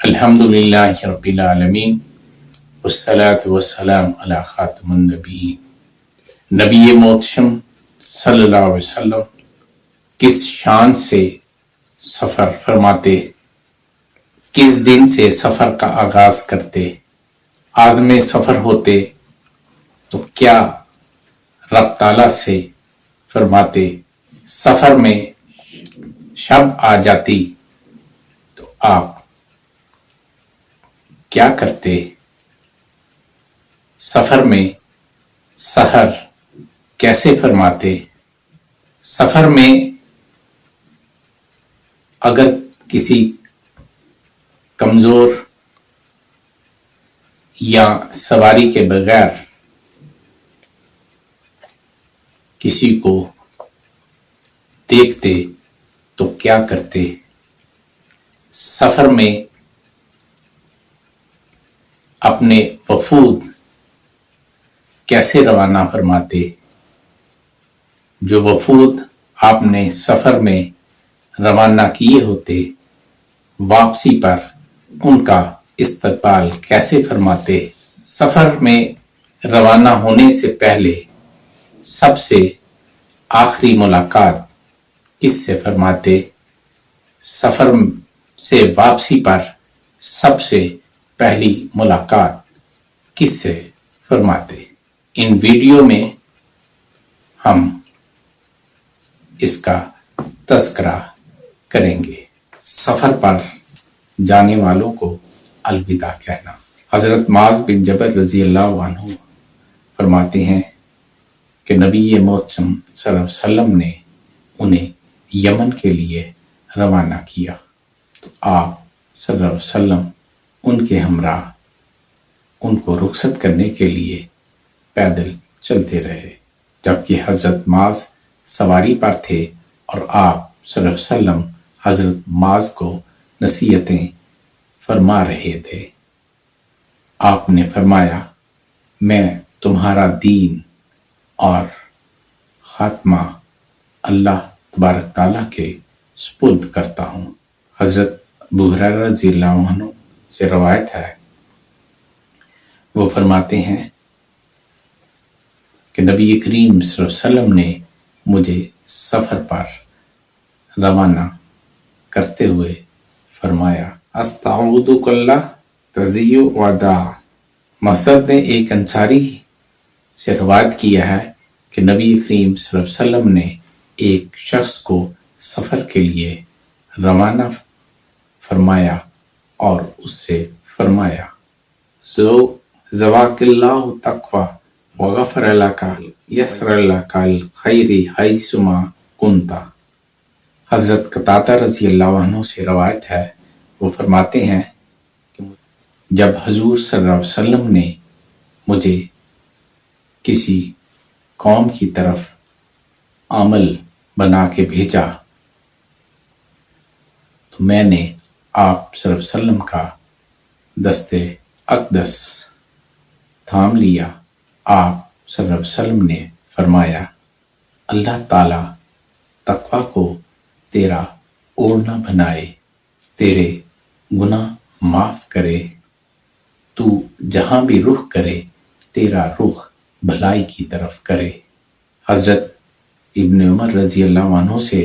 الحمدللہ رب العالمین والصلاة والسلام علی خاتم النبیین۔ نبی محتشم صلی اللہ علیہ وسلم کس شان سے سفر فرماتے، کس دن سے سفر کا آغاز کرتے، عازم سفر ہوتے تو کیا رب تعالیٰ سے فرماتے، سفر میں شب آ جاتی تو آپ کیا کرتے، سفر میں سحر کیسے فرماتے، سفر میں اگر کسی کمزور یا سواری کے بغیر کسی کو دیکھتے تو کیا کرتے، سفر میں اپنے وفود کیسے روانہ فرماتے، جو وفود آپ نے سفر میں روانہ کیے ہوتے، واپسی پر ان کا استقبال کیسے فرماتے، سفر میں روانہ ہونے سے پہلے سب سے آخری ملاقات کس سے فرماتے، سفر سے واپسی پر سب سے پہلی ملاقات کس سے فرماتے۔ ان ویڈیو میں ہم اس کا تذکرہ کریں گے۔ سفر پر جانے والوں کو الوداع کہنا۔ حضرت معاذ بن جبل رضی اللہ عنہ فرماتے ہیں کہ نبی محتشم صلی اللہ علیہ وسلم نے انہیں یمن کے لیے روانہ کیا تو آپ صلی اللہ علیہ وسلم ان کے ہمراہ ان کو رخصت کرنے کے لیے پیدل چلتے رہے، جبکہ حضرت معاذ سواری پر تھے اور آپ صلی اللہ علیہ وسلم حضرت معاذ کو نصیحتیں فرما رہے تھے۔ آپ نے فرمایا، میں تمہارا دین اور خاتمہ اللہ تبارک تعالیٰ کے سپرد کرتا ہوں۔ حضرت ابو ہریرہ رضی اللہ عنہ سے روایت ہے، وہ فرماتے ہیں کہ نبی کریم صلی اللہ علیہ وسلم نے مجھے سفر پر روانہ کرتے ہوئے فرمایا، استعودک اللہ تضیع وداع۔ مسعود نے ایک انصاری سے روایت کیا ہے کہ نبی کریم صلی اللہ علیہ وسلم نے ایک شخص کو سفر کے لیے روانہ فرمایا اور اس سے فرمایا، زواک اللہ تقوی وغفر لک یسر لک الخیر حیثما کنت۔ حضرت قتادہ رضی اللہ عنہ سے روایت ہے، وہ فرماتے ہیں کہ جب حضور صلی اللہ علیہ وسلم نے مجھے کسی قوم کی طرف عمل بنا کے بھیجا تو میں نے آپ صلی اللہ علیہ وسلم کا دست اقدس تھام لیا۔ آپ صلی اللہ علیہ وسلم نے فرمایا، اللہ تعالیٰ تقوی کو تیرا اوڑھنا بنائے، تیرے گناہ معاف کرے، تو جہاں بھی رخ کرے تیرا رخ بھلائی کی طرف کرے۔ حضرت ابن عمر رضی اللہ عنہ سے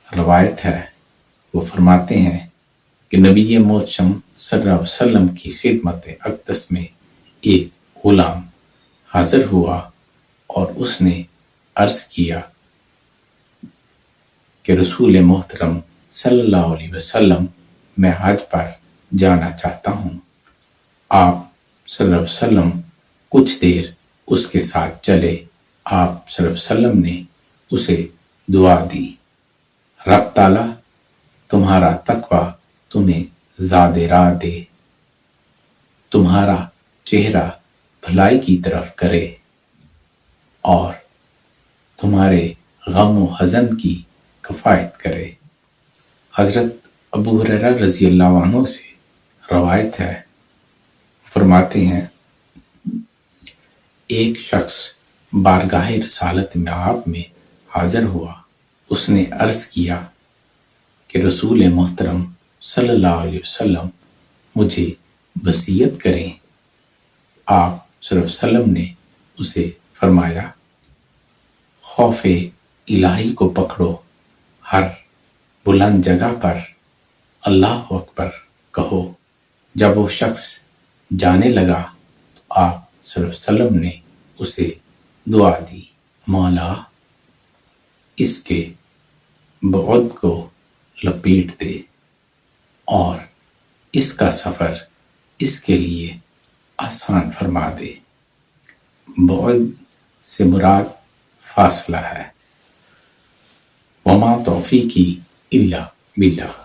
روایت ہے، وہ فرماتے ہیں کہ نبی محتشم صلی اللہ علیہ وسلم کی خدمت اقدس میں ایک غلام حاضر ہوا اور اس نے عرض کیا کہ رسول محترم صلی اللہ علیہ وسلم، میں حج پر جانا چاہتا ہوں۔ آپ صلی اللہ علیہ وسلم کچھ دیر اس کے ساتھ چلے۔ آپ صلی اللہ علیہ وسلم نے اسے دعا دی، رب تعالیٰ تمہارا تقوی تمہیں زاد راہ دے، تمہارا چہرہ بھلائی کی طرف کرے اور تمہارے غم و حزن کی کفایت کرے۔ حضرت ابو ہریرہ رضی اللہ عنہ سے روایت ہے، فرماتے ہیں ایک شخص بارگاہ رسالت میں آپ میں حاضر ہوا، اس نے عرض کیا کہ رسول محترم صلی اللہ علیہ وسلم مجھے وصیت کریں۔ آپ صلی اللہ علیہ وسلم نے اسے فرمایا، خوف الہی کو پکڑو، ہر بلند جگہ پر اللہ اکبر کہو۔ جب وہ شخص جانے لگا تو آپ صلی اللہ علیہ وسلم نے اسے دعا دی، مولا اس کے بعد کو لپیٹ دے اور اس کا سفر اس کے لیے آسان فرما دے۔ بعد سے مراد فاصلہ ہے۔ وما توفیقی الا باللہ۔